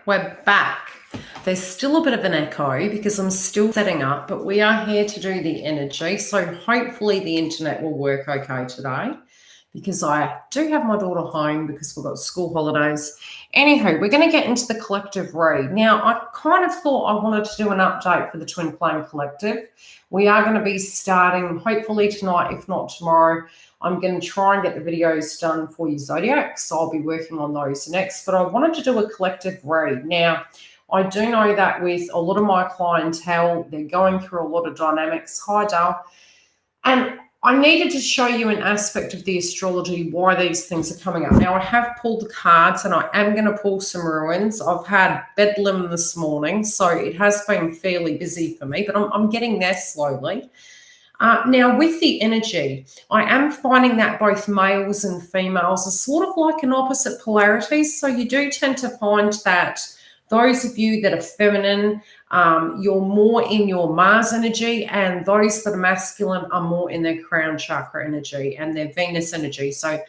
We're back. There's still a bit of an echo because I'm still setting up, but we are here to do the energy. So hopefully the internet will work okay today because I do have my daughter home because we've got school holidays. Anywho, we're going to get into the collective read. Now, I kind of thought I wanted to do an update for the Twin Flame Collective. We are going to be starting hopefully tonight, if not tomorrow. I'm going to try and get the videos done for you, Zodiacs, so I'll be working on those next. But I wanted to do a collective read. Now, I do know that with a lot of my clientele, they're going through a lot of dynamics. Hi, Dale. And I needed to show you an aspect of the astrology, why these things are coming up. Now, I have pulled the cards, and I am going to pull some ruins. I've had bedlam this morning, so it has been fairly busy for me, but I'm getting there slowly. Now, with the energy, I am finding that both males and females are sort of like an opposite polarities. So you do tend to find that those of you that are feminine, you're more in your Mars energy, and those that are masculine are more in their crown chakra energy and their Venus energy. So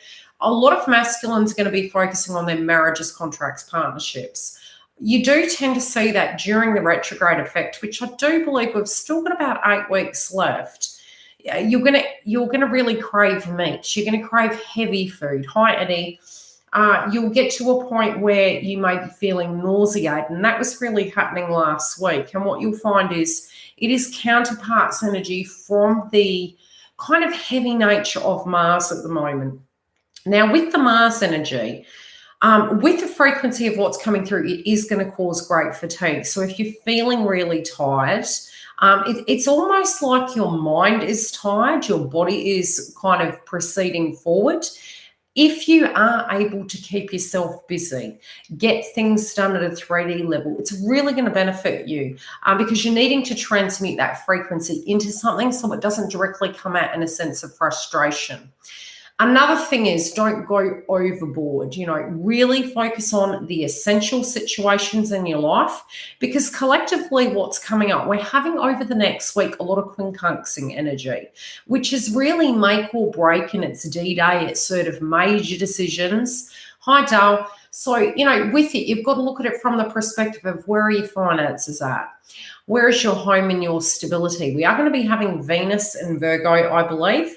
a lot of masculines are going to be focusing on their marriages, contracts, partnerships. You do tend to see that during the retrograde effect, which I do believe we've still got about 8 weeks left. You're gonna really crave meat. You're gonna crave heavy food. Hi, Eddie. You'll get to a point where you may be feeling nauseated, and that was really happening last week. And what you'll find is it is counterparts energy from the kind of heavy nature of Mars at the moment. Now, with the Mars energy, with the frequency of what's coming through, it is going to cause great fatigue. So if you're feeling really tired, it's almost like your mind is tired, your body is kind of proceeding forward. If you are able to keep yourself busy, get things done at a 3D level, it's really going to benefit you because you're needing to transmute that frequency into something so it doesn't directly come out in a sense of frustration. Another thing is don't go overboard, really focus on the essential situations in your life because collectively what's coming up, we're having over the next week a lot of quincunxing energy, which is really make or break in its D-Day. It's sort of major decisions. Hi, Dale. So, with it, you've got to look at it from the perspective of where are your finances at? Where is your home and your stability? We are going to be having Venus and Virgo, I believe.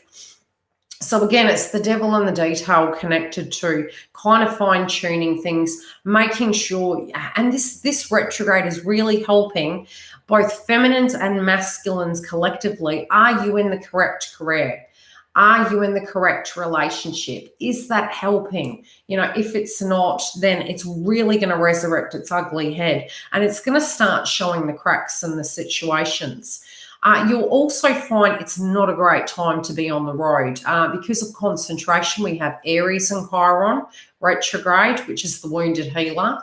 So again, it's the devil in the detail connected to kind of fine-tuning things, making sure, and this retrograde is really helping both feminines and masculines collectively. Are you in the correct career? Are you in the correct relationship? Is that helping? If it's not, then it's really going to resurrect its ugly head, and it's going to start showing the cracks in the situations. You'll also find it's not a great time to be on the road because of concentration. We have Aries and Chiron retrograde, which is the wounded healer.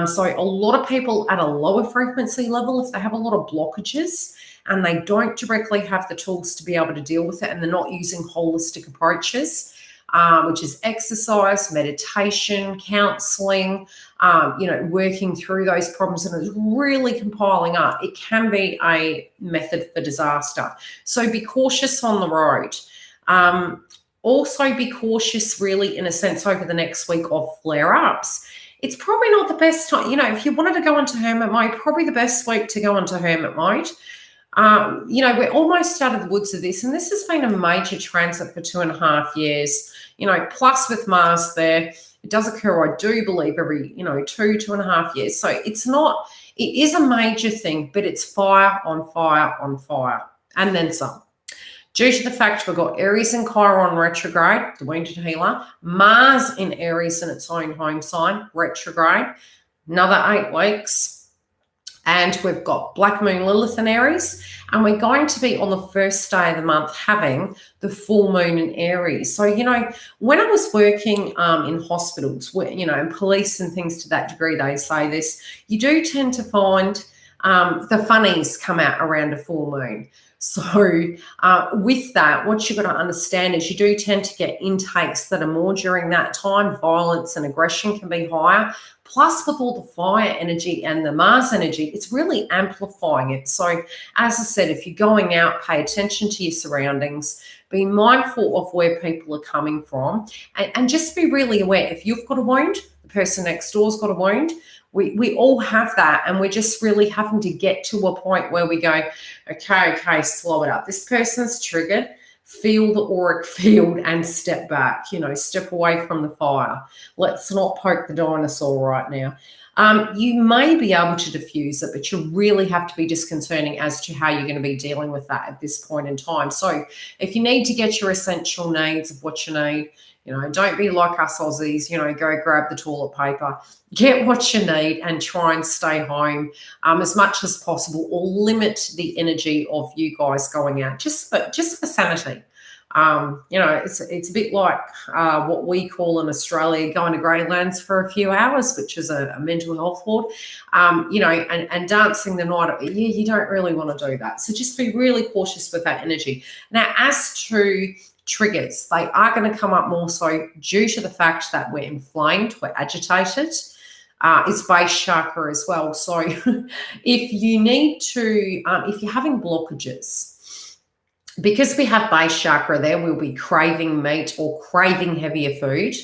So a lot of people at a lower frequency level, if they have a lot of blockages and they don't directly have the tools to be able to deal with it, and they're not using holistic approaches, which is exercise, meditation, counseling, working through those problems, and it's really compiling up. It can be a method for disaster. So be cautious on the road. Also be cautious really in a sense over the next week of flare-ups. It's probably not the best time, if you wanted to go into hermit mode, probably the best week to go into hermit mode. We're almost out of the woods of this, and this has been a major transit for 2.5 years, plus with Mars there. It does occur, I do believe, every, 2.5 years. So it is a major thing, but it's fire on fire on fire, and then some. Due to the fact we've got Aries and Chiron retrograde, the wounded healer, Mars in Aries in its own home sign, retrograde, another 8 weeks. And we've got Black Moon Lilith in Aries, and we're going to be on the first day of the month having the full moon in Aries. So, when I was working in hospitals, and police and things to that degree, they say this, you do tend to find the funnies come out around a full moon. So with that, what you've got to understand is you do tend to get intakes that are more during that time. Violence and aggression can be higher. Plus, with all the fire energy and the Mars energy, it's really amplifying it. So as I said, if you're going out, pay attention to your surroundings, be mindful of where people are coming from, and just be really aware. If you've got a wound, the person next door's got a wound, We all have that, and we're just really having to get to a point where we go, okay, slow it up. This person's triggered. Feel the auric field and step back, step away from the fire. Let's not poke the dinosaur right now. You may be able to diffuse it, but you really have to be disconcerting as to how you're going to be dealing with that at this point in time. So if you need to get your essential needs of what you need, don't be like us Aussies, go grab the toilet paper, get what you need and try and stay home as much as possible, or limit the energy of you guys going out just for sanity. It's a bit like what we call in Australia going to Greylands for a few hours, which is a mental health ward, and dancing the night. You don't really want to do that. So just be really cautious with that energy. Now, as to triggers, they are going to come up more so due to the fact that we're inflamed, we're agitated. It's base chakra as well. So if you need to, if you're having blockages, because we have base chakra there, we'll be craving meat or craving heavier food.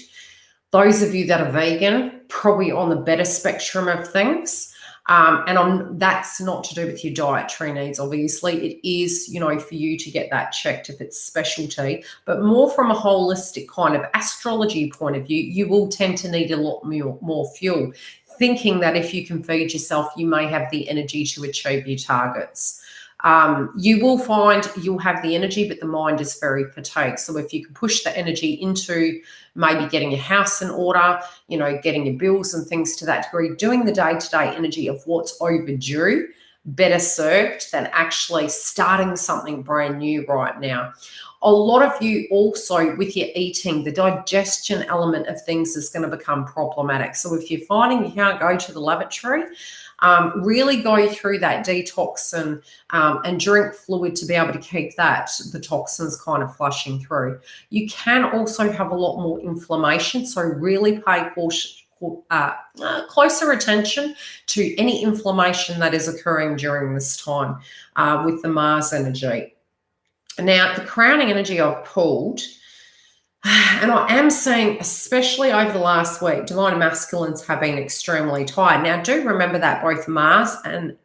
Those of you that are vegan, probably on the better spectrum of things. That's not to do with your dietary needs, obviously. It is, for you to get that checked if it's specialty, but more from a holistic kind of astrology point of view, you will tend to need a lot more fuel, thinking that if you can feed yourself, you may have the energy to achieve your targets. You will find you'll have the energy, but the mind is very fatigued. So if you can push the energy into maybe getting your house in order, getting your bills and things to that degree, doing the day-to-day energy of what's overdue, better served than actually starting something brand new right now. A lot of you also, with your eating, the digestion element of things is going to become problematic. So if you're finding you can't go to the lavatory, really go through that detox and drink fluid to be able to keep the toxins kind of flushing through. You can also have a lot more inflammation, so really pay closer attention to any inflammation that is occurring during this time with the Mars energy. Now, the crowning energy I've pulled, and I am seeing, especially over the last week, divine masculines have been extremely tired. Now, do remember that both Mars and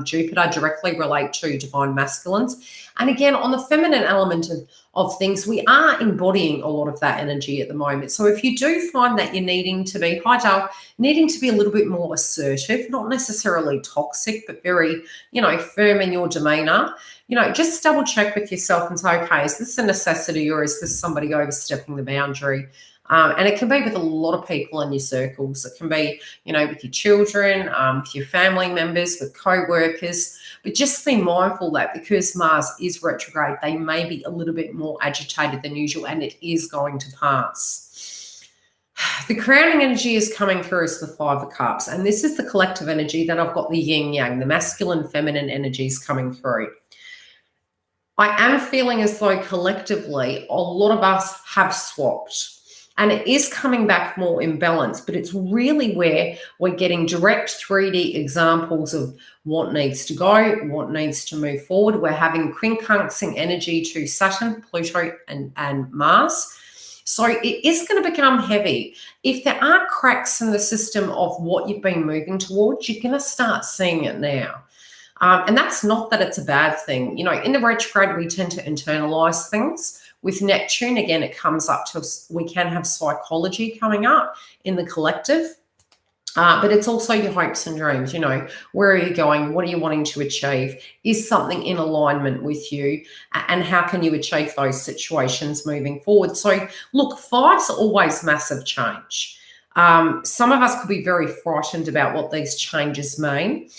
Jupiter directly relate to divine masculines. And again, on the feminine element of things, we are embodying a lot of that energy at the moment. So if you do find that you're needing to be, needing to be a little bit more assertive, not necessarily toxic, but very, firm in your demeanor, just double check with yourself and say, okay, is this a necessity or is this somebody overstepping the boundary? And it can be with a lot of people in your circles. It can be, with your children, with your family members, with co-workers. But just be mindful that because Mars is retrograde, they may be a little bit more agitated than usual, and it is going to pass. The crowning energy is coming through as the Five of Cups, and this is the collective energy. Then I've got the yin yang, the masculine, feminine energies coming through. I am feeling as though collectively a lot of us have swapped. And it is coming back more in balance, but it's really where we're getting direct 3D examples of what needs to go, what needs to move forward. We're having quincunxing energy to Saturn, Pluto, and Mars. So it is going to become heavy. If there are cracks in the system of what you've been moving towards, you're going to start seeing it now. And that's not that it's a bad thing. In the retrograde, we tend to internalize things. With Neptune, again, it comes up to us. We can have psychology coming up in the collective, but it's also your hopes and dreams. Where are you going? What are you wanting to achieve? Is something in alignment with you? And how can you achieve those situations moving forward? So, look, fives are always massive change. Some of us could be very frightened about what these changes mean.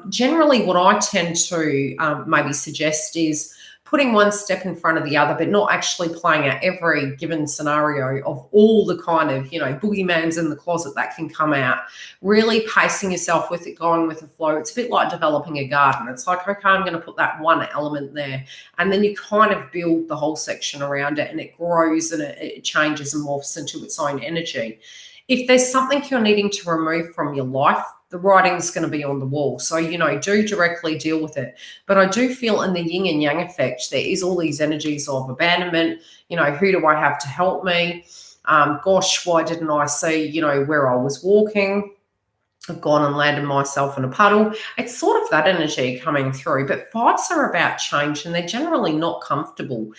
Generally, what I tend to maybe suggest is putting one step in front of the other, but not actually playing out every given scenario of all the kind of, boogeymans in the closet that can come out. Really pacing yourself with it, going with the flow. It's a bit like developing a garden. It's like, okay, I'm going to put that one element there. And then you kind of build the whole section around it, and it grows and it changes and morphs into its own energy. If there's something you're needing to remove from your life, the writing's going to be on the wall. So, do directly deal with it. But I do feel in the yin and yang effect, there is all these energies of abandonment. Who do I have to help me? Gosh, why didn't I see, where I was walking? I've gone and landed myself in a puddle. It's sort of that energy coming through. But fives are about change, and they're generally not comfortable.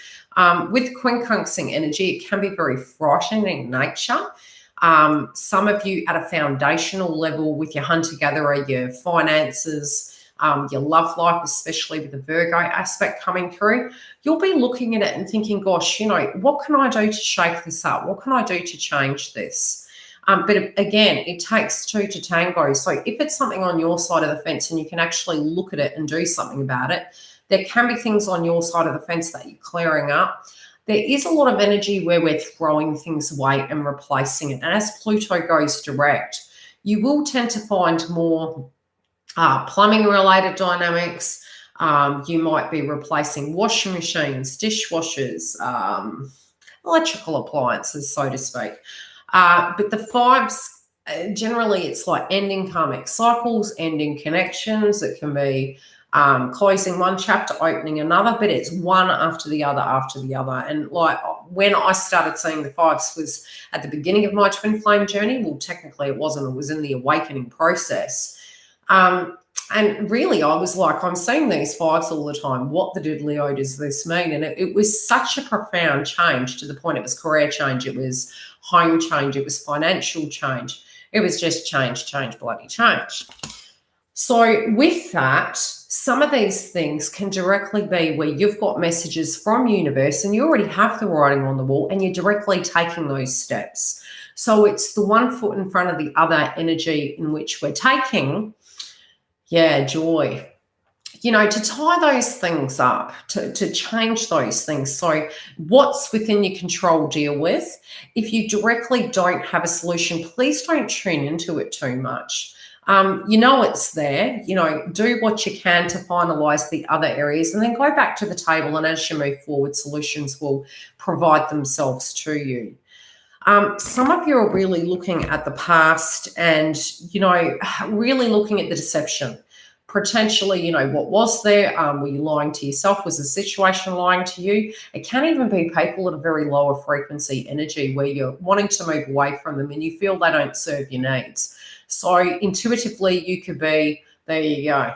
With quincunxing energy, it can be very frightening in nature. Some of you at a foundational level with your hunter-gatherer, your finances, your love life, especially with the Virgo aspect coming through, you'll be looking at it and thinking, gosh, what can I do to shake this up? What can I do to change this? But again, it takes two to tango. So if it's something on your side of the fence and you can actually look at it and do something about it, there can be things on your side of the fence that you're clearing up. There is a lot of energy where we're throwing things away and replacing it. And as Pluto goes direct, you will tend to find more plumbing-related dynamics. You might be replacing washing machines, dishwashers, electrical appliances, so to speak. But the fives, generally, it's like ending karmic cycles, ending connections. It can be closing one chapter, opening another, but it's one after the other after the other. And like when I started seeing the fives was at the beginning of my twin flame journey. Well, technically it wasn't. It was in the awakening process. And really, I was like, I'm seeing these fives all the time. What the diddly-o does this mean? And it was such a profound change, to the point it was career change, it was home change, it was financial change. It was just change, bloody change. So with that, some of these things can directly be where you've got messages from universe and you already have the writing on the wall and you're directly taking those steps. So it's the one foot in front of the other energy in which we're taking. Yeah, joy. To tie those things up, to change those things. So what's within your control, deal with. If you directly don't have a solution, please don't tune into it too much. It's there. Do what you can to finalize the other areas and then go back to the table. And as you move forward, solutions will provide themselves to you. Some of you are really looking at the past and, really looking at the deception. Potentially, what was there? Were you lying to yourself? Was the situation lying to you? It can even be people at a very lower frequency energy where you're wanting to move away from them and you feel they don't serve your needs. So intuitively, you could be, there you go,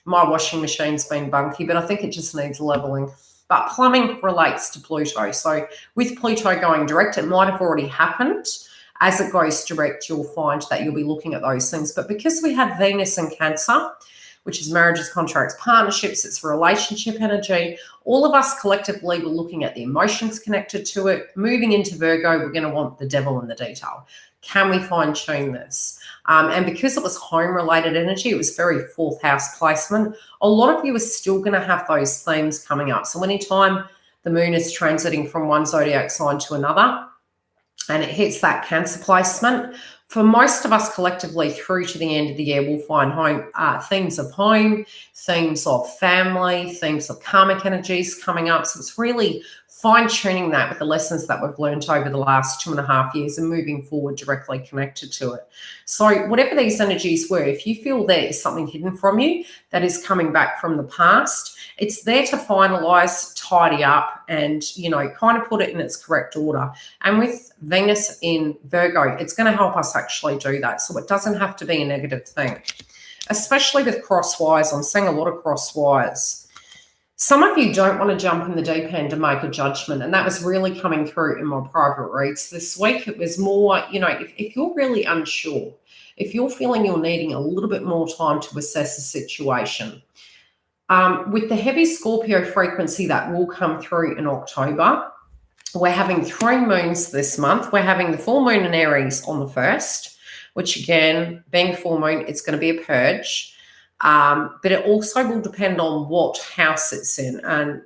my washing machine's been bunky, but I think it just needs leveling. But plumbing relates to Pluto. So with Pluto going direct, it might have already happened. As it goes direct, you'll find that you'll be looking at those things. But because we have Venus in Cancer, which is marriages, contracts, partnerships, it's relationship energy, all of us collectively were looking at the emotions connected to it. Moving into Virgo, we're going to want the devil in the detail. Can we fine-tune this? And because it was home-related energy, it was very fourth house placement. A lot of you are still going to have those themes coming up. So anytime the moon is transiting from one zodiac sign to another and it hits that Cancer placement, for most of us collectively through to the end of the year, we'll find themes of home, themes of family, themes of karmic energies coming up. So it's really fine-tuning that with the lessons that we've learned over the last 2.5 years and moving forward directly connected to it. So whatever these energies were, if you feel there is something hidden from you that is coming back from the past, it's there to finalize, tidy up, and, kind of put it in its correct order. And with Venus in Virgo, it's going to help us actually do that. So it doesn't have to be a negative thing, especially with crosswise. I'm seeing a lot of crosswise. Some of you don't want to jump in the deep end and make a judgment, and that was really coming through in my private reads this week. It was more, if you're really unsure, if you're feeling you're needing a little bit more time to assess the situation, with the heavy Scorpio frequency that will come through in October, we're having 3 moons this month. We're having the full moon in Aries on the 1st, which again, being full moon, it's going to be a purge. But it also will depend on what house it's in. And,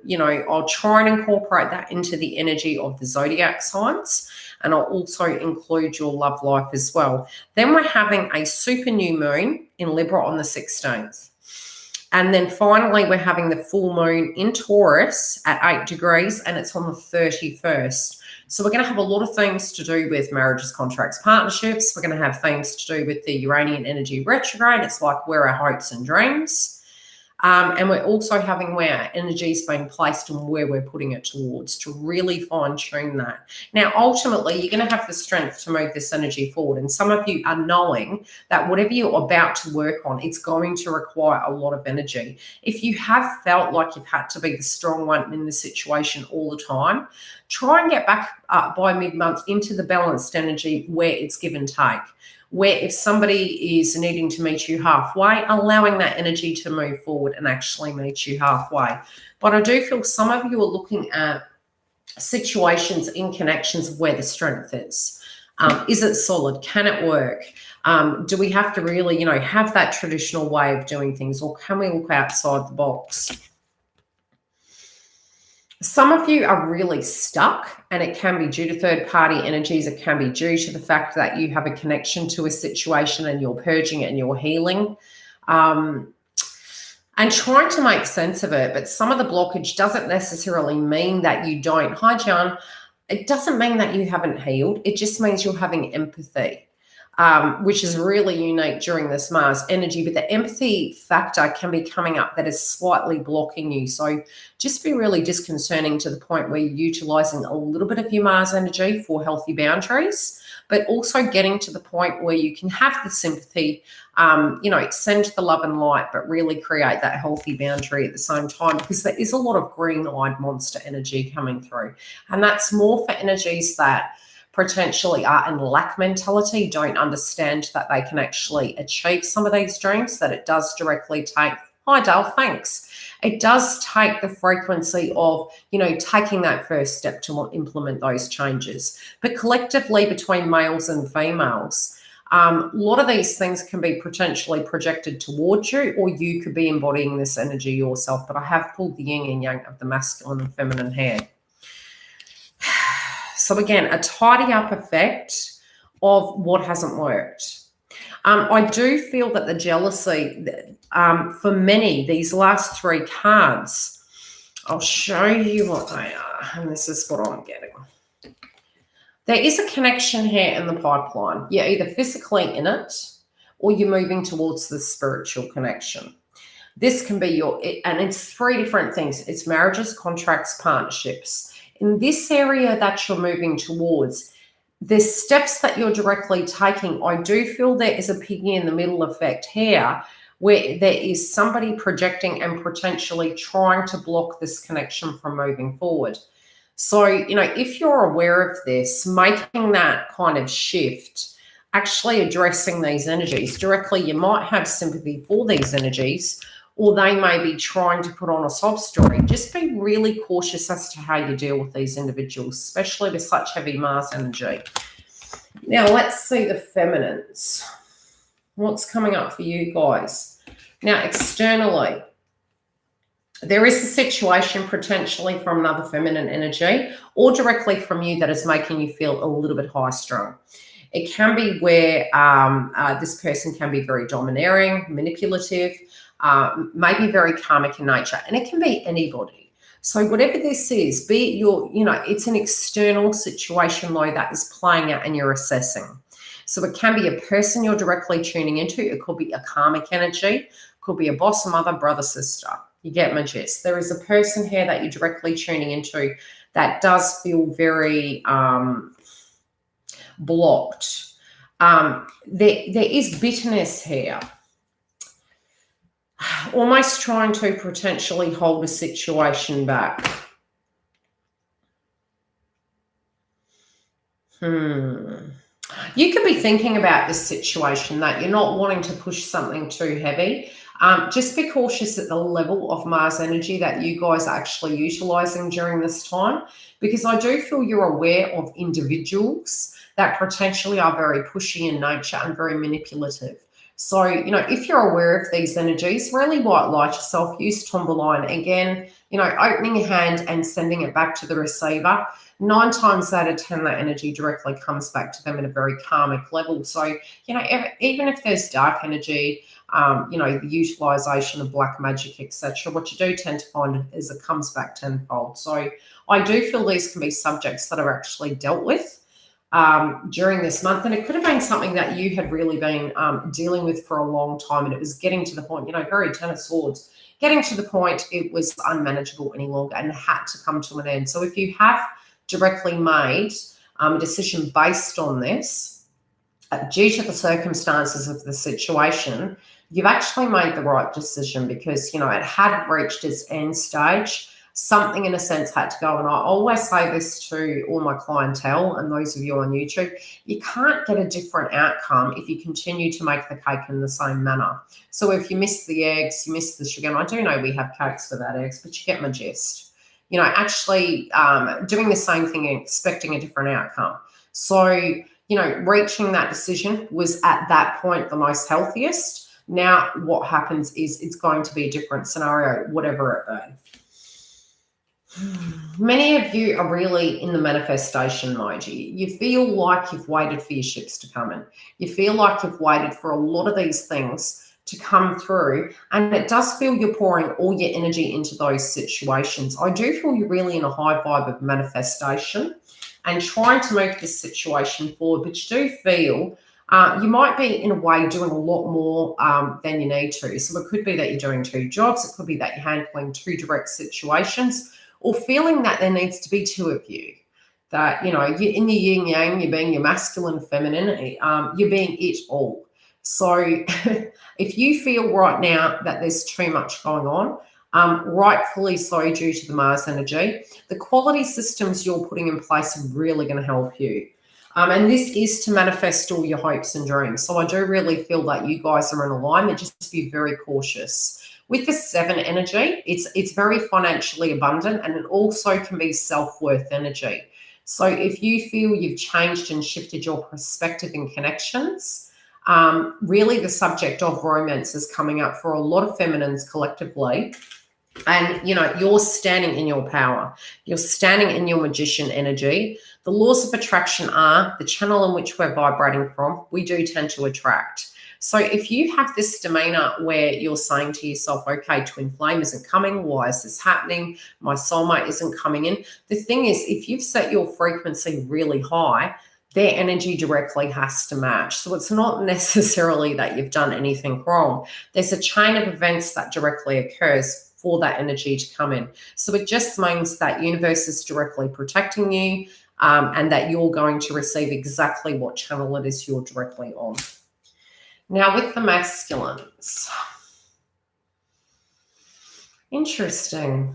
I'll try and incorporate that into the energy of the zodiac signs. And I'll also include your love life as well. Then we're having a super new moon in Libra on the 16th. And then finally, we're having the full moon in Taurus at 8 degrees, and it's on the 31st. So we're going to have a lot of things to do with marriages, contracts, partnerships. We're going to have things to do with the Uranian energy retrograde. It's like where our hopes and dreams. And we're also having where our energy is being placed and where we're putting it towards to really fine tune that. Now, ultimately, you're going to have the strength to move this energy forward. And some of you are knowing that whatever you're about to work on, it's going to require a lot of energy. If you have felt like you've had to be the strong one in the situation all the time, try and get back by mid-month into the balanced energy where it's give and take, where if somebody is needing to meet you halfway, allowing that energy to move forward and actually meet you halfway. But I do feel some of you are looking at situations in connections where the strength is. Is it solid? Can it work? Do we have to really, have that traditional way of doing things, or can we look outside the box? Some of you are really stuck, and it can be due to third-party energies. It can be due to the fact that you have a connection to a situation and you're purging it and you're healing and trying to make sense of it. But some of the blockage doesn't necessarily mean that you don't. Hi, John. It doesn't mean that you haven't healed. It just means you're having empathy. Which is really unique during this Mars energy, but the empathy factor can be coming up that is slightly blocking you. So just be really disconcerting to the point where you're utilizing a little bit of your Mars energy for healthy boundaries, but also getting to the point where you can have the sympathy, send the love and light, but really create that healthy boundary at the same time, because there is a lot of green-eyed monster energy coming through. And that's more for energies that potentially are in lack mentality, don't understand that they can actually achieve some of these dreams, that it does directly take, hi Dale, thanks. It does take the frequency of, taking that first step to implement those changes. But collectively between males and females, a lot of these things can be potentially projected towards you, or you could be embodying this energy yourself. But I have pulled the yin and yang of the masculine and feminine here. So again, a tidy up effect of what hasn't worked. I do feel that the jealousy, for many, these last three cards, I'll show you what they are, and this is what I'm getting. There is a connection here in the pipeline. You're either physically in it or you're moving towards the spiritual connection. This can be and it's three different things. It's marriages, contracts, partnerships. In this area that you're moving towards, the steps that you're directly taking, I do feel there is a piggy in the middle effect here, where there is somebody projecting and potentially trying to block this connection from moving forward. So, if you're aware of this, making that kind of shift, actually addressing these energies directly, you might have sympathy for these energies, or they may be trying to put on a sob story. Just be really cautious as to how you deal with these individuals, especially with such heavy Mars energy. Now, let's see the feminines. What's coming up for you guys? Now, externally, there is a situation potentially from another feminine energy or directly from you that is making you feel a little bit high-strung. It can be where this person can be very domineering, manipulative, maybe very karmic in nature, and it can be anybody. So whatever this is, be it it's an external situation though that is playing out and you're assessing. So it can be a person you're directly tuning into. It could be a karmic energy, it could be a boss, mother, brother, sister. You get my gist. There is a person here that you're directly tuning into that does feel very blocked. There is bitterness here. Almost trying to potentially hold a situation back. You could be thinking about this situation that you're not wanting to push something too heavy. Just be cautious at the level of Mars energy that you guys are actually utilizing during this time, because I do feel you're aware of individuals that potentially are very pushy in nature and very manipulative. So, if you're aware of these energies, really white light yourself, use Tomboline. Again, opening your hand and sending it back to the receiver. 9 times out of 10, that energy directly comes back to them at a very karmic level. So, even if there's dark energy, the utilization of black magic, etc., what you do tend to find is it comes back tenfold. So I do feel these can be subjects that are actually dealt with. during this month. And it could have been something that you had really been dealing with for a long time, and it was getting to the point, very Ten of Swords, getting to the point it was unmanageable any longer and had to come to an end. So if you have directly made a decision based on this, due to the circumstances of the situation, you've actually made the right decision, because, it had reached its end stage. Something, in a sense, had to go. And I always say this to all my clientele and those of you on YouTube: you can't get a different outcome if you continue to make the cake in the same manner. So if you miss the eggs, you miss the sugar, and I do know we have cakes without eggs, but you get my gist. Actually doing the same thing and expecting a different outcome. So, reaching that decision was at that point the most healthiest. Now what happens is it's going to be a different scenario, whatever it be. Many of you are really in the manifestation mode. You feel like you've waited for your ships to come in. You feel like you've waited for a lot of these things to come through, and it does feel you're pouring all your energy into those situations. I do feel you're really in a high vibe of manifestation and trying to move this situation forward, but you do feel you might be, in a way, doing a lot more than you need to. So it could be that you're doing 2 jobs. It could be that you're handling 2 direct situations, or feeling that there needs to be 2 of you. That, you're in your yin yang, you're being your masculine, feminine, you're being it all. So if you feel right now that there's too much going on, rightfully so, due to the Mars energy, the quality systems you're putting in place are really going to help you. And this is to manifest all your hopes and dreams. So I do really feel that you guys are in alignment. Just be very cautious. With the 7 energy, it's very financially abundant, and it also can be self-worth energy. So if you feel you've changed and shifted your perspective in connections, really the subject of romance is coming up for a lot of feminines collectively. And, you're standing in your power. You're standing in your magician energy. The laws of attraction are the channel in which we're vibrating from. We do tend to attract. So if you have this demeanor where you're saying to yourself, okay, twin flame isn't coming, why is this happening? My soulmate isn't coming in. The thing is, if you've set your frequency really high, their energy directly has to match. So it's not necessarily that you've done anything wrong. There's a chain of events that directly occurs for that energy to come in. So it just means that universe is directly protecting you, and that you're going to receive exactly what channel it is you're directly on. Now with the masculines, interesting.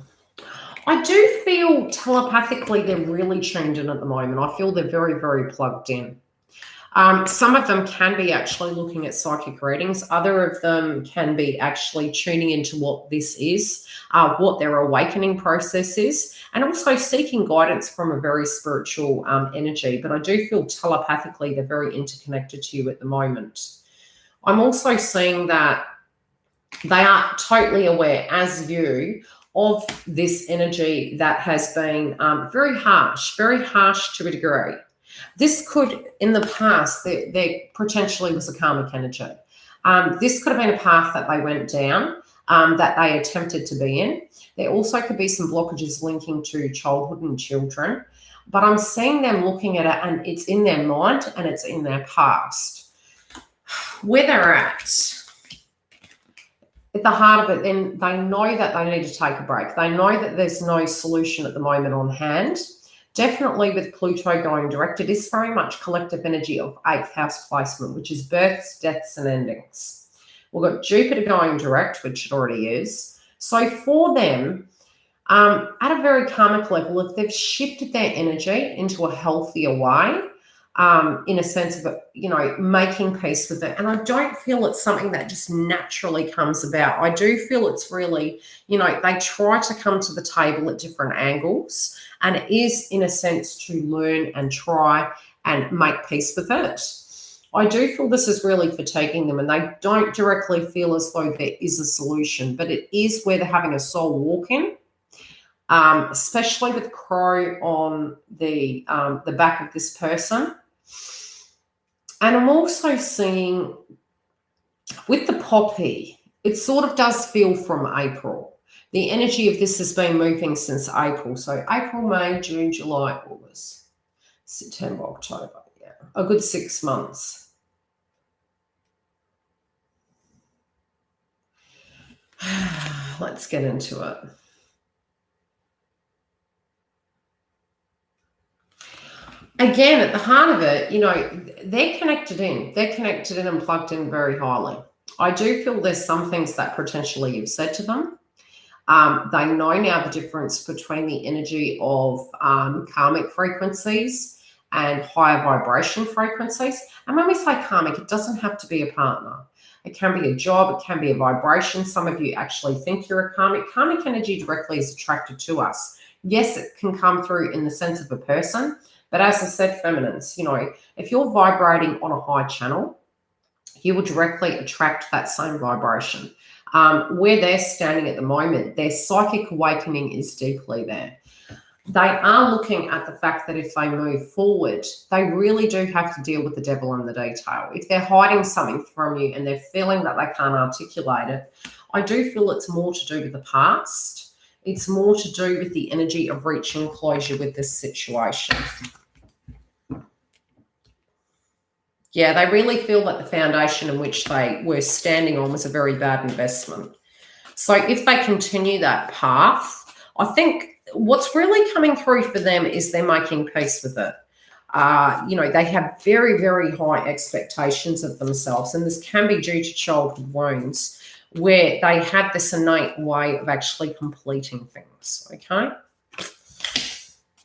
I do feel telepathically they're really tuned in at the moment. I feel they're very, very plugged in. Some of them can be actually looking at psychic readings. Other of them can be actually tuning into what this is, what their awakening process is, and also seeking guidance from a very spiritual energy. But I do feel telepathically they're very interconnected to you at the moment. I'm also seeing that they are totally aware, as you, of this energy that has been very harsh to a degree. This could, in the past, there potentially was a karmic energy. This could have been a path that they went down, that they attempted to be in. There also could be some blockages linking to childhood and children. But I'm seeing them looking at it, and it's in their mind and it's in their past. Where they're at the heart of it, then they know that they need to take a break. They know that there's no solution at the moment on hand. Definitely with Pluto going direct, it is very much collective energy of 8th house placement, which is births, deaths, and endings. We've got Jupiter going direct, which it already is. So for them, at a very karmic level, if they've shifted their energy into a healthier way, in a sense of, making peace with it. And I don't feel it's something that just naturally comes about. I do feel it's really, they try to come to the table at different angles, and it is, in a sense, to learn and try and make peace with it. I do feel this is really fatiguing them, and they don't directly feel as though there is a solution, but it is where they're having a soul walk in. Especially with Crow on the back of this person. And I'm also seeing with the poppy, it sort of does feel from April. The energy of this has been moving since April. So April, May, June, July, August, September, October. a good 6 months. Let's get into it. Again, at the heart of it, you know, they're connected in. They're connected in and plugged in very highly. I do feel there's some things that potentially you've said to them. They know now the difference between the energy of karmic frequencies and higher vibration frequencies. And when we say karmic, it doesn't have to be a partner. It can be a job. It can be a vibration. Some of you actually think you're a karmic. Karmic energy directly is attracted to us. Yes, it can come through in the sense of a person. But as I said, feminines, you know, if you're vibrating on a high channel, you will directly attract that same vibration. Where they're standing at the moment, their psychic awakening is deeply there. They are looking at the fact that if they move forward, they really do have to deal with the devil in the detail. If they're hiding something from you and they're feeling that they can't articulate it, I do feel it's more to do with the past. It's more to do with the energy of reaching closure with this situation. Yeah, they really feel that the foundation in which they were standing on was a very bad investment. So if they continue that path, I think what's really coming through for them is they're making peace with it. You know, they have very, very high expectations of themselves, and this can be due to childhood wounds where they have this innate way of actually completing things, okay?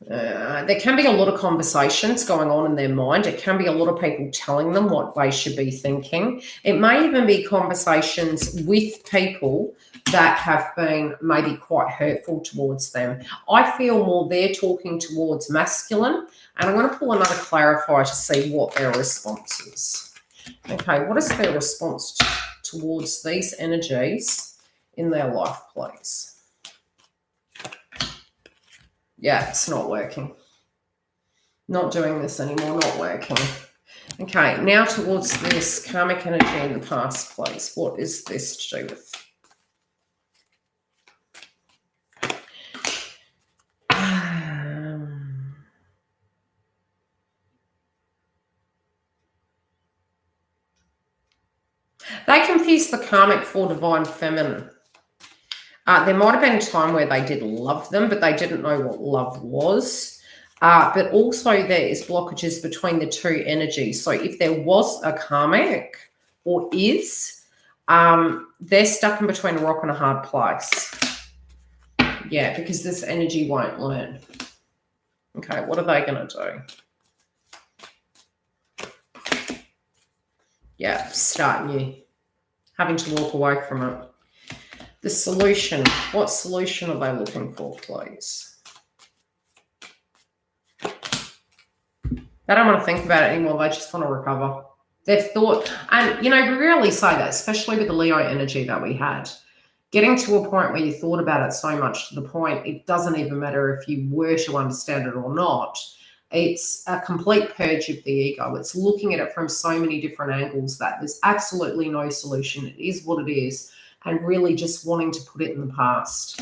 There can be a lot of conversations going on in their mind. It can be a lot of people telling them what they should be thinking. It may even be conversations with people that have been maybe quite hurtful towards them. I feel more they're talking towards masculine, and I'm going to pull another clarifier to see what their response is. Okay, what is their response towards these energies in their life, please? Yeah, it's not working. Not doing this anymore, not working. Okay, now towards this karmic energy in the past, please. What is this to do with? They confuse the karmic for divine feminine. There might have been a time where they did love them, but they didn't know what love was. But also there is blockages between the two energies. So if there was a karmic, or is, they're stuck in between a rock and a hard place. Yeah, because this energy won't learn. Okay, what are they going to do? Yeah, start new. Having to walk away from it. The solution. What solution are they looking for, please? They don't want to think about it anymore. They just want to recover. They've thought, and, you know, we rarely say that, especially with the Leo energy that we had. Getting to a point where you thought about it so much to the point it doesn't even matter if you were to understand it or not. It's a complete purge of the ego. It's looking at it from so many different angles that there's absolutely no solution. It is what it is. And really just wanting to put it in the past.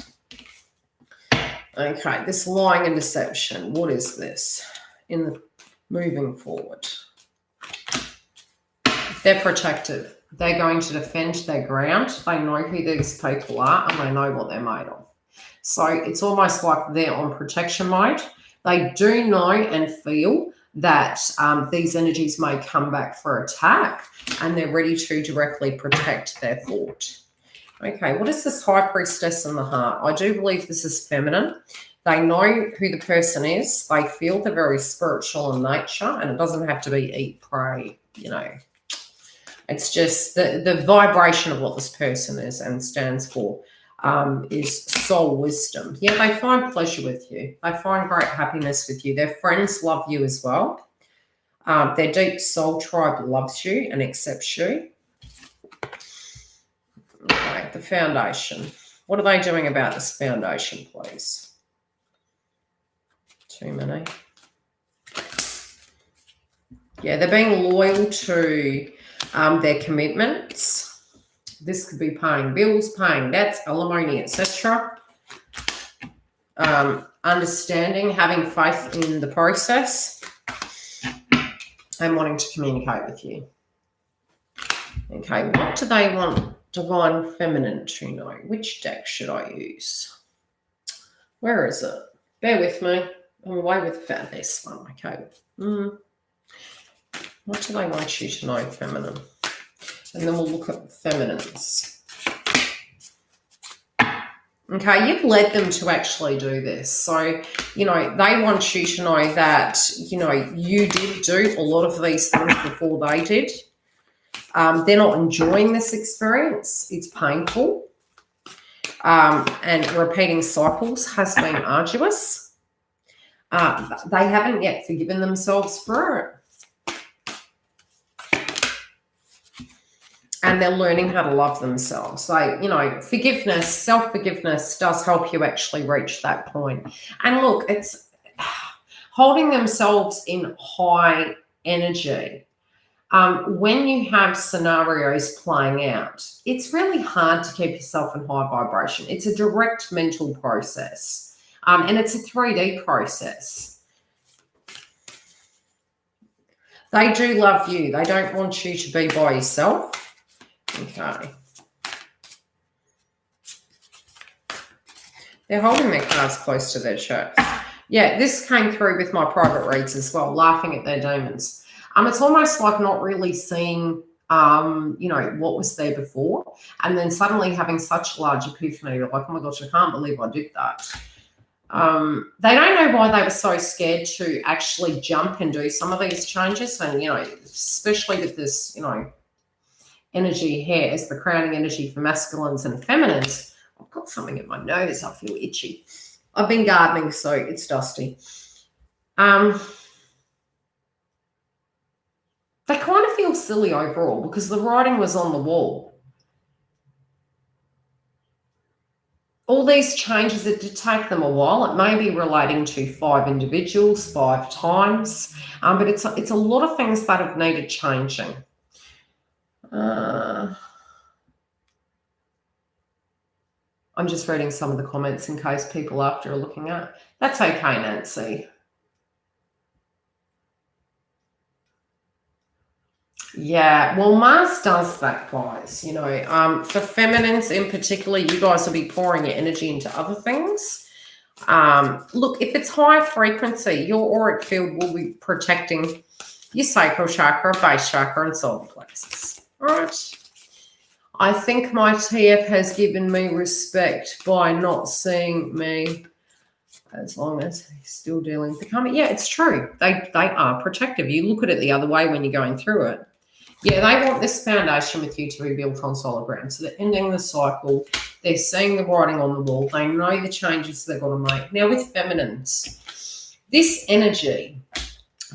Okay, this lying and deception. What is this in the moving forward? They're protective. They're going to defend their ground. They know who these people are and they know what they're made of. So it's almost like they're on protection mode. They do know and feel that these energies may come back for attack, and they're ready to directly protect their thought. Okay, what is this high priestess in the heart? I do believe this is feminine. They know who the person is. They feel they're very spiritual in nature, and it doesn't have to be eat, pray, you know. It's just the vibration of what this person is and stands for is soul wisdom. Yeah, they find pleasure with you. They find great happiness with you. Their friends love you as well. Their deep soul tribe loves you and accepts you. Okay, the foundation. What are they doing about this foundation, please? Too many. Yeah, they're being loyal to their commitments. This could be paying bills, paying debts, alimony, etc. Understanding, having faith in the process. and wanting to communicate with you. Okay, what do they want Divine Feminine to know? Which deck should I use? Where is it? Bear with me. I'm away with this one. Okay. What do they want you to know, Feminine? And then we'll look at Feminines. Okay, you've led them to actually do this. So, they want you to know that, you did do a lot of these things before they did. They're not enjoying this experience. It's painful. And repeating cycles has been arduous. They haven't yet forgiven themselves for it. And they're learning how to love themselves. So, forgiveness, self-forgiveness does help you actually reach that point. And look, it's holding themselves in high energy. When you have scenarios playing out, it's really hard to keep yourself in high vibration. It's a direct mental process, and it's a 3D process. They do love you. They don't want you to be by yourself. Okay. They're holding their cards close to their chest. Yeah, this came through with my private reads as well, laughing at their demons. It's almost like not really seeing, what was there before, and then suddenly having such a large epiphany. You're like, oh my gosh, I can't believe I did that. They don't know why they were so scared to actually jump and do some of these changes. And, especially with this, energy here as the crowning energy for masculines and feminines. I've got something in my nose. I feel itchy. I've been gardening, so it's dusty. They kind of feel silly overall because the writing was on the wall. All these changes, it did take them a while. It may be relating to 5 individuals, 5 times, but it's a lot of things that have needed changing. I'm just reading some of the comments in case people after are looking at. That's okay, Nancy. Yeah, well, Mars does that, guys. For feminines in particular, you guys will be pouring your energy into other things. Look, if it's high frequency, your auric field will be protecting your sacral chakra, base chakra, and solar plexus. All right. I think my TF has given me respect by not seeing me as long as he's still dealing with the karma. Yeah, it's true. They are protective. You look at it the other way when you're going through it. Yeah, they want this foundation with you to be built on solid ground. So they're ending the cycle. They're seeing the writing on the wall. They know the changes they've got to make. Now with feminines, this energy,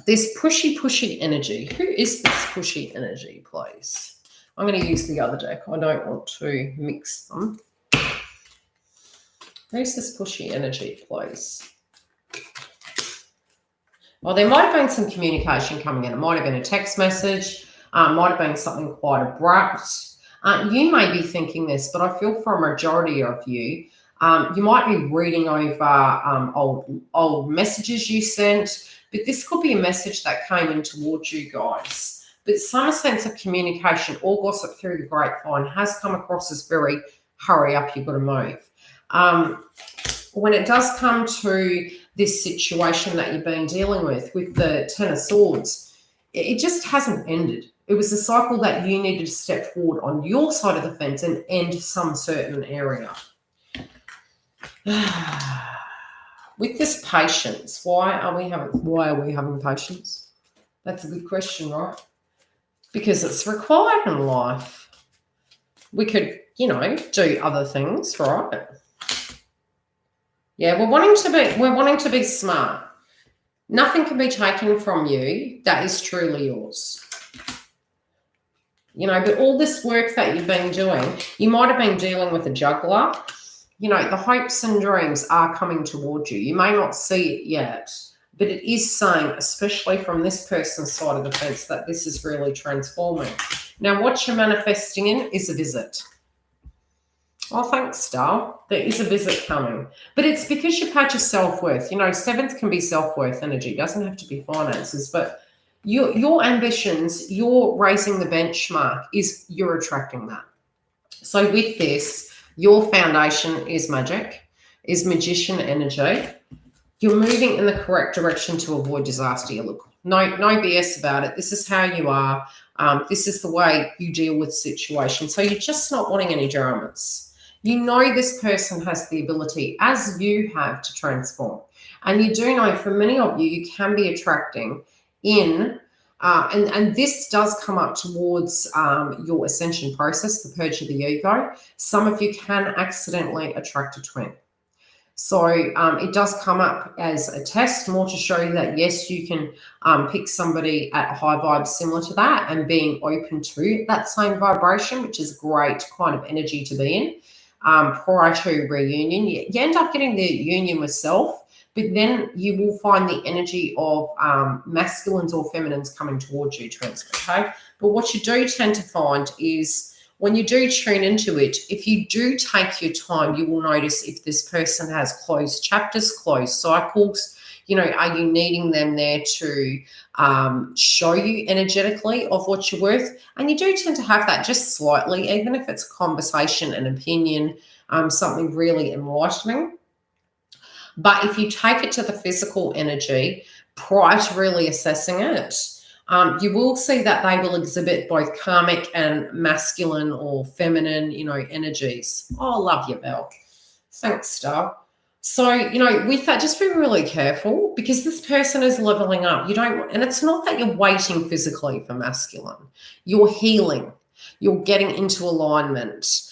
this pushy energy. Who is this pushy energy, please? I'm going to use the other deck. I don't want to mix them. Who's this pushy energy, please? Well, there might have been some communication coming in. It might have been a text message. Might have been something quite abrupt. You may be thinking this, but I feel for a majority of you, you might be reading over old messages you sent, but this could be a message that came in towards you guys. But some sense of communication or gossip through the grapevine has come across as very hurry up, you've got to move. When it does come to this situation that you've been dealing with the Ten of Swords, it just hasn't ended. It was a cycle that you needed to step forward on your side of the fence and end some certain area. With this patience, why are we having patience? That's a good question, right? Because it's required in life. We could, do other things, right? Yeah, we're wanting to be smart. Nothing can be taken from you that is truly yours. But all this work that you've been doing, you might have been dealing with a juggler. The hopes and dreams are coming towards you. You may not see it yet, but it is saying, especially from this person's side of the fence, that this is really transforming. Now, what you're manifesting in is a visit. Oh, thanks, Star. There is a visit coming. But it's because you've had your self-worth. Sevens can be self-worth energy. It doesn't have to be finances. But, your ambitions, you're raising the benchmark, is you're attracting that. So with this, your foundation is magic, is magician energy. You're moving in the correct direction to avoid disaster. Look, no BS about it. This is how you are. This is the way you deal with situations. So you're just not wanting any dramas. You know this person has the ability, as you have, to transform. And you do know, for many of you, you can be attracting in, and this does come up towards your ascension process, the purge of the ego. Some of you can accidentally attract a twin. So it does come up as a test, more to show you that, yes, you can pick somebody at high vibes similar to that and being open to that same vibration, which is great kind of energy to be in. Prior to reunion, you end up getting the union with self, but then you will find the energy of masculines or feminines coming towards you, okay? But what you do tend to find is, when you do tune into it, if you do take your time, you will notice if this person has closed chapters, closed cycles. You know, are you needing them there to show you energetically of what you're worth? And you do tend to have that just slightly, even if it's a conversation, an opinion, something really enlightening. But if you take it to the physical energy prior to really assessing it, you will see that they will exhibit both karmic and masculine or feminine, energies. Oh, I love you, Belle. Thanks, Star. So, with that, just be really careful, because this person is leveling up. And it's not that you're waiting physically for masculine. You're healing. You're getting into alignment.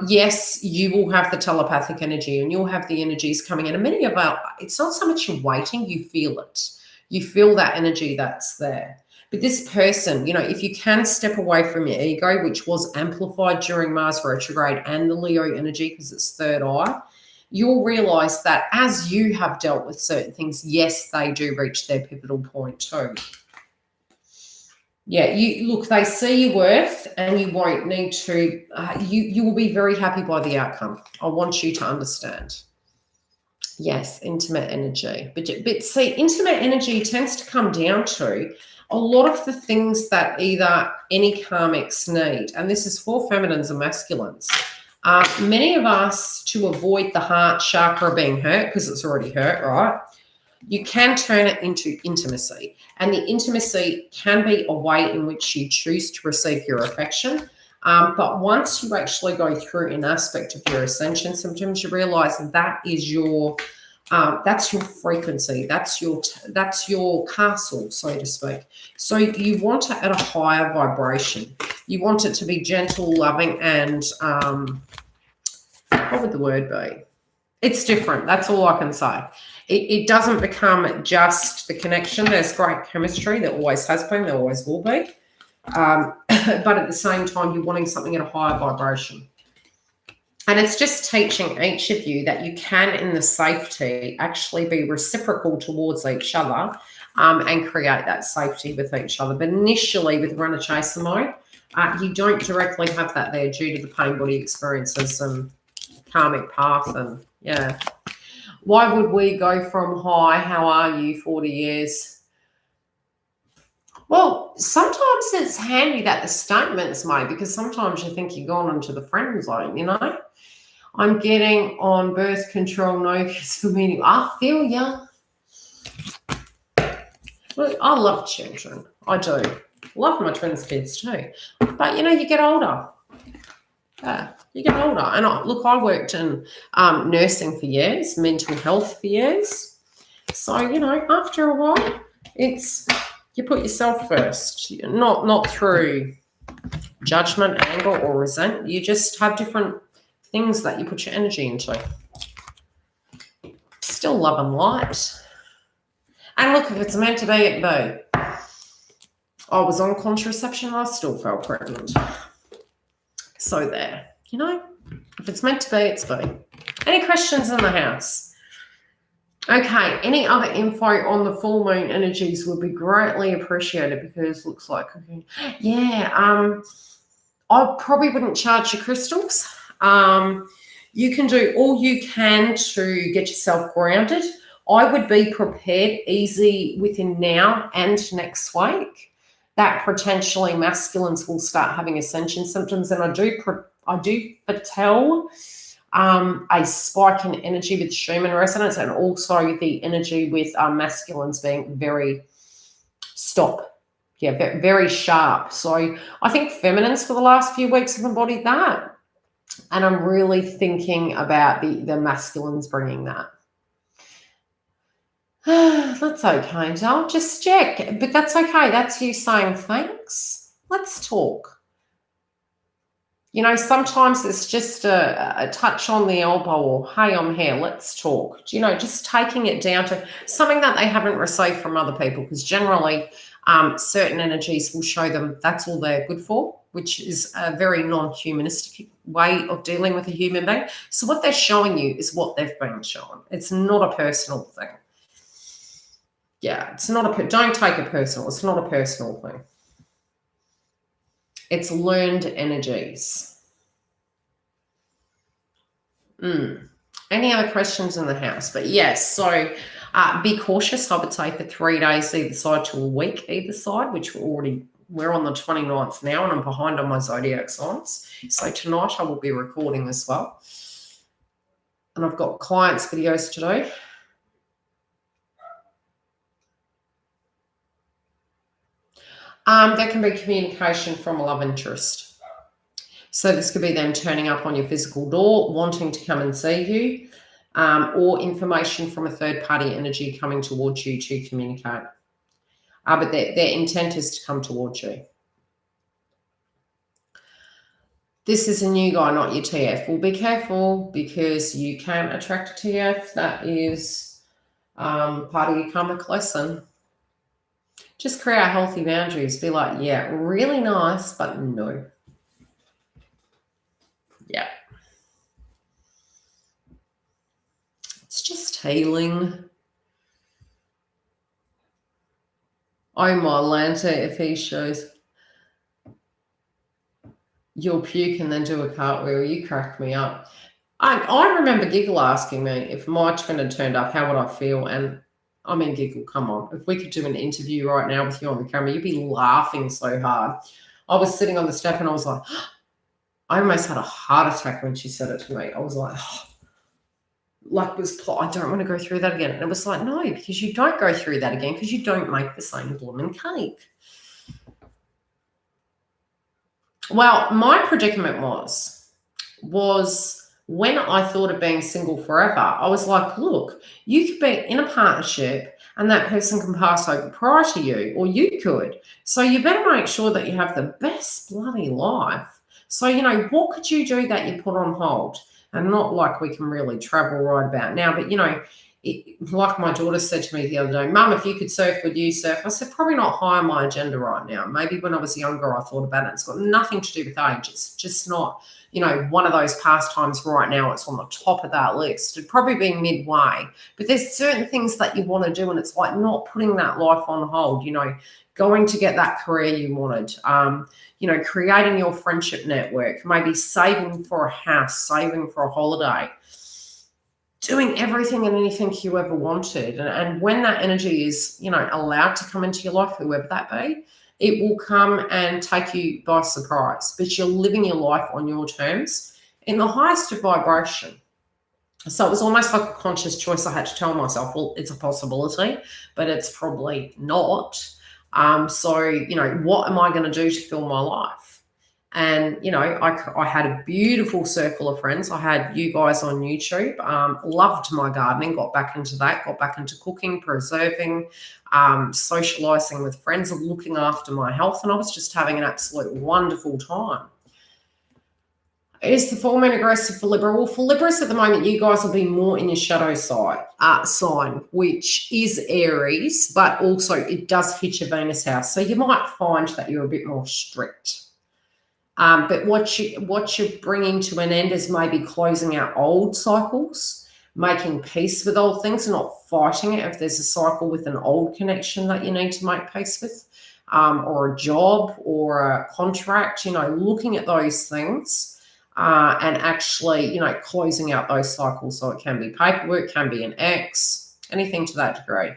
Yes, you will have the telepathic energy and you'll have the energies coming in. And many of it's not so much you're waiting, you feel it. You feel that energy that's there. But this person, if you can step away from your ego, which was amplified during Mars retrograde and the Leo energy, because it's third eye, you'll realize that as you have dealt with certain things, yes, they do reach their pivotal point too. Yeah, they see your worth, and you won't need to, you will be very happy by the outcome. I want you to understand. Yes, intimate energy. But see, intimate energy tends to come down to a lot of the things that either any karmics need, and this is for feminines and masculines. Many of us, to avoid the heart chakra being hurt, because it's already hurt, right? You can turn it into intimacy. And the intimacy can be a way in which you choose to receive your affection. But once you actually go through an aspect of your ascension, sometimes you realize that is that's your frequency, that's your castle, so to speak. So you want it at a higher vibration. You want it to be gentle, loving, and what would the word be? It's different. That's all I can say. It doesn't become just the connection. There's great chemistry. There always has been. There always will be. But at the same time, you're wanting something at a higher vibration. And it's just teaching each of you that you can, in the safety, actually be reciprocal towards each other and create that safety with each other. But initially, with runner chaser mode, you don't directly have that there due to the pain body experiences and karmic path. And yeah, why would we go from hi, how are you, 40 years? Well, sometimes it's handy that the statement's made, because sometimes you think you're gone into the friend zone, I'm getting on birth control, no kids for me. I feel ya. Look, I love children. I do. Love my twins' kids too. But, you get older. Yeah, you get older. And I worked in nursing for years, mental health for years. So, after a while, it's you put yourself first, not through judgment, anger, or resent. You just have different things that you put your energy into. Still love and light. And look, if it's meant to be, it be. I was on contraception, I still felt pregnant. So there, if it's meant to be, it's be. Any questions in the house? Okay, any other info on the full moon energies would be greatly appreciated, because it looks like, yeah, I probably wouldn't charge your crystals. You can do all you can to get yourself grounded. I would be prepared easy within now and next week that potentially masculines will start having ascension symptoms. And I do foretell a spike in energy with Schumann resonance, and also the energy with masculines being very very sharp. So I think feminines for the last few weeks have embodied that. And I'm really thinking about the masculines bringing that. That's okay, Del. Just check. But that's okay. That's you saying thanks. Let's talk. You know, sometimes it's just a touch on the elbow or, hey, I'm here, let's talk. You know, just taking it down to something that they haven't received from other people, because generally certain energies will show them that's all they're good for, which is a very non-humanistic way of dealing with a human being. So what they're showing you is what they've been shown. It's not a personal thing. Yeah, it's not don't take it personal. It's not a personal thing. It's learned energies. Any other questions in the house? But yes, so be cautious, I would say, for 3 days either side to a week either side, which we're on the 29th now, and I'm behind on my Zodiac signs. So tonight I will be recording as well. And I've got clients' videos to do. There can be communication from a love interest. So this could be them turning up on your physical door, wanting to come and see you, or information from a third-party energy coming towards you to communicate. But their intent is to come towards you. This is a new guy, not your TF. Well, be careful, because you can attract a TF. That is part of your karmic lesson. Just create healthy boundaries. Be like, yeah, really nice, but no. Yeah. It's just healing. Oh, my Lanta, if he shows you'll puke and then do a cartwheel, you crack me up. I remember Giggle asking me if my twin had turned up, how would I feel? And I mean, Giggle, come on. If we could do an interview right now with you on the camera, you'd be laughing so hard. I was sitting on the step and I was like, I almost had a heart attack when she said it to me. I was like, I don't want to go through that again. And it was like, no, because you don't go through that again, because you don't make the same blooming cake. Well, my predicament was when I thought of being single forever, I was like, look, you could be in a partnership and that person can pass over prior to you, or you could. So you better make sure that you have the best bloody life. So, you know, what could you do that you put on hold? And not like we can really travel right about now, but, you know, like my daughter said to me the other day, Mum, if you could surf, would you surf? I said, probably not high on my agenda right now. Maybe when I was younger, I thought about it. It's got nothing to do with age. It's just not, you know, one of those pastimes right now. It's on the top of that list. It'd probably be midway. But there's certain things that you want to do, and it's like not putting that life on hold, you know, going to get that career you wanted, you know, creating your friendship network, maybe saving for a house, saving for a holiday, doing everything and anything you ever wanted. And when that energy is, you know, allowed to come into your life, whoever that be, it will come and take you by surprise. But you're living your life on your terms in the highest of vibration. So it was almost like a conscious choice. I had to tell myself, well, it's a possibility, but it's probably not. So, you know, what am I going to do to fill my life? And, you know, I had a beautiful circle of friends. I had you guys on YouTube, loved my gardening, got back into that, got back into cooking, preserving, socializing with friends, looking after my health. And I was just having an absolute wonderful time. Is the full moon aggressive for Libra? Well, for Libras at the moment, you guys will be more in your shadow side sign, which is Aries, but also it does hit your Venus house. So you might find that you're a bit more strict. But what you're bringing to an end is maybe closing out old cycles, making peace with old things, and not fighting it if there's a cycle with an old connection that you need to make peace with, or a job or a contract, you know, looking at those things and actually, you know, closing out those cycles. So it can be paperwork, can be an ex, Anything to that degree.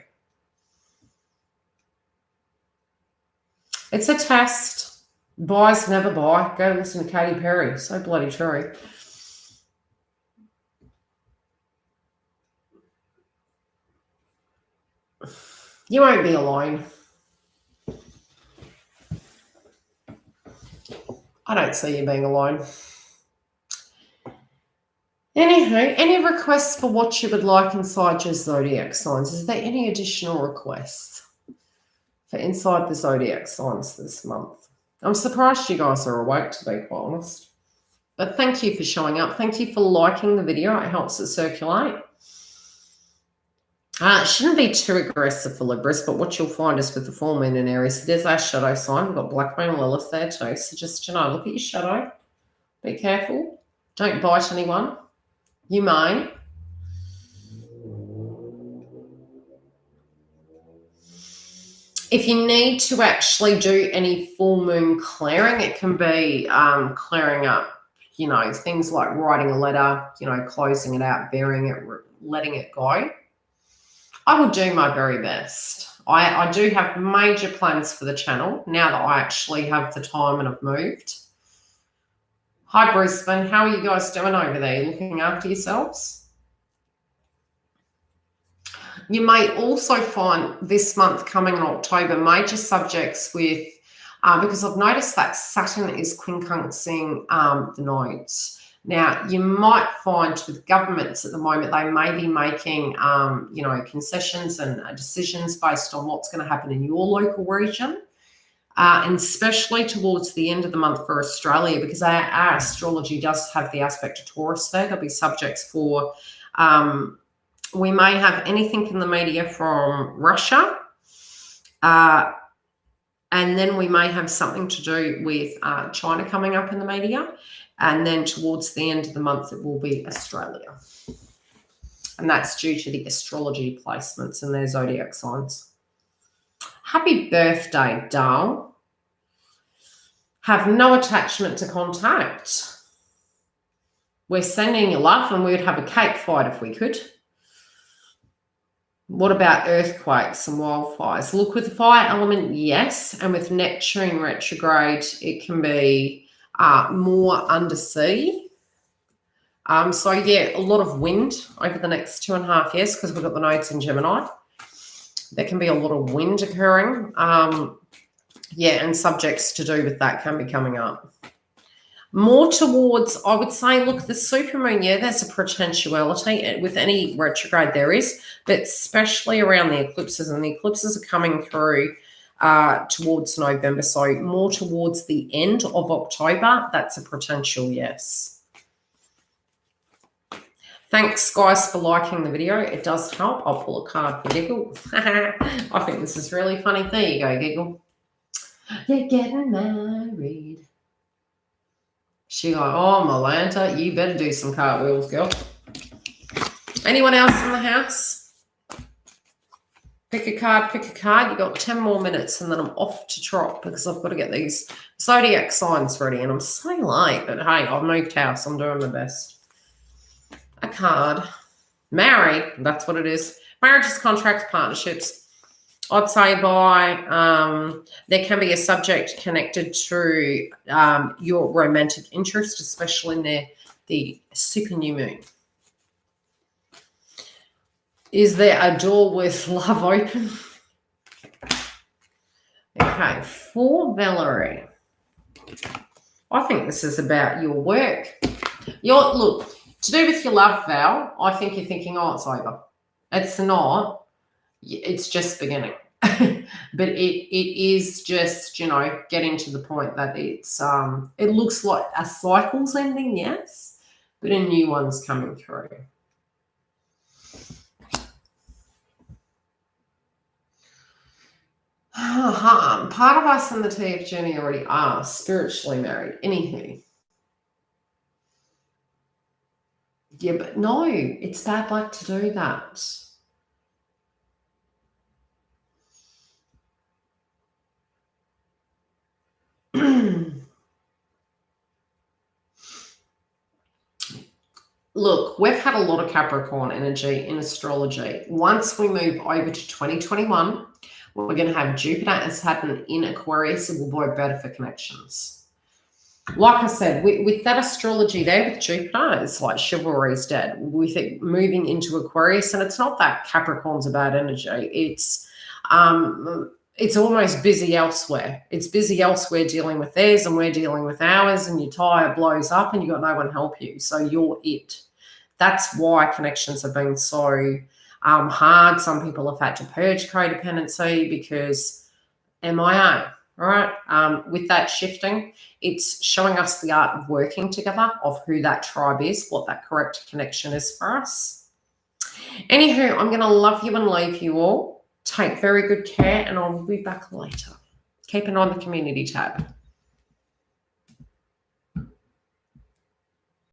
It's a test. Buys never buy. Go listen to Katy Perry. So bloody true. You won't be alone. I don't see you being alone. Anywho, any requests for what you would like inside your zodiac signs? Is there any additional requests for inside the zodiac signs this month? I'm surprised you guys are awake, to be quite honest. But thank you for showing up. Thank you for liking the video. It helps it circulate. It shouldn't be too aggressive for Libras, but what you'll find is with the full moon in Aries, there's our shadow sign. We've got Black Moon and Lilith there too. So just, look at your shadow. Be careful. Don't bite anyone. You may. If you need to actually do any full moon clearing, it can be clearing up, things like writing a letter, closing it out, burying it, letting it go. I will do my very best. I do have major plans for the channel now that I actually have the time and I've moved. Hi, Brisbane. How are you guys doing over there? Looking after yourselves? You may also find this month coming in October major subjects with, because I've noticed that Saturn is quincunxing the nodes. Now, you might find with governments at the moment, they may be making, concessions and decisions based on what's going to happen in your local region, and especially towards the end of the month for Australia, because our astrology does have the aspect of Taurus there. There'll be subjects for, we may have anything in the media from Russia, and then we may have something to do with China coming up in the media. And then towards the end of the month, it will be Australia. And that's due to the astrology placements and their zodiac signs. Happy birthday, Dal. Have no attachment to contact. We're sending you love, and we would have a cake fight if we could. What about earthquakes and wildfires? Look, with the fire element, yes. And with Neptune retrograde, it can be more undersea. So yeah, a lot of wind over the next 2.5 years because we've got the nodes in Gemini. There can be a lot of wind occurring. And subjects to do with that can be coming up. More towards, I would say, look, the supermoon, there's a potentiality with any retrograde there is, but especially around the eclipses, and the eclipses are coming through towards November, so more towards the end of October. That's a potential yes. Thanks, guys, for liking the video. It does help. I'll pull a card for Giggle. I think this is really funny. There you go, Giggle. You're getting married. She like, oh, Malanta, you better do some cartwheels, girl. Anyone else in the house? Pick a card, pick a card. You've got 10 more minutes and then I'm off to trot because I've got to get these zodiac signs ready. And I'm so late, but hey, I've moved house. I'm doing my best. A card. Married, that's what it is. Marriages, contracts, partnerships. I'd say there can be a subject connected to your romantic interest, especially in the super new moon. Is there a door with love open? Okay, for Valerie. I think this is about your work. Look, to do with your love, Val, I think you're thinking, oh, it's over. It's not. It's just beginning. But it is just, getting to the point that it's it looks like a cycle's ending, yes, but a new one's coming through. Part of us in the TF journey already are spiritually married. Anywho. Yeah, but no, it's bad luck to do that. look, we've had a lot of Capricorn energy in astrology. Once we move over to 2021, we're going to have Jupiter and Saturn in Aquarius. It will work better for connections. Like I said, with that astrology there with Jupiter, it's like chivalry's dead. With it moving into Aquarius, and it's not that Capricorn's a bad energy. It's almost busy elsewhere. It's busy elsewhere dealing with theirs, and we're dealing with ours, and your tire blows up and you've got no one to help you. So you're it. That's why connections have been so hard. Some people have had to purge codependency because MIA. All right. With that shifting, it's showing us the art of working together, of who that tribe is, what that correct connection is for us. Anywho, I'm going to love you and leave you all. Take very good care, and I'll be back later. Keep an eye on the community tab.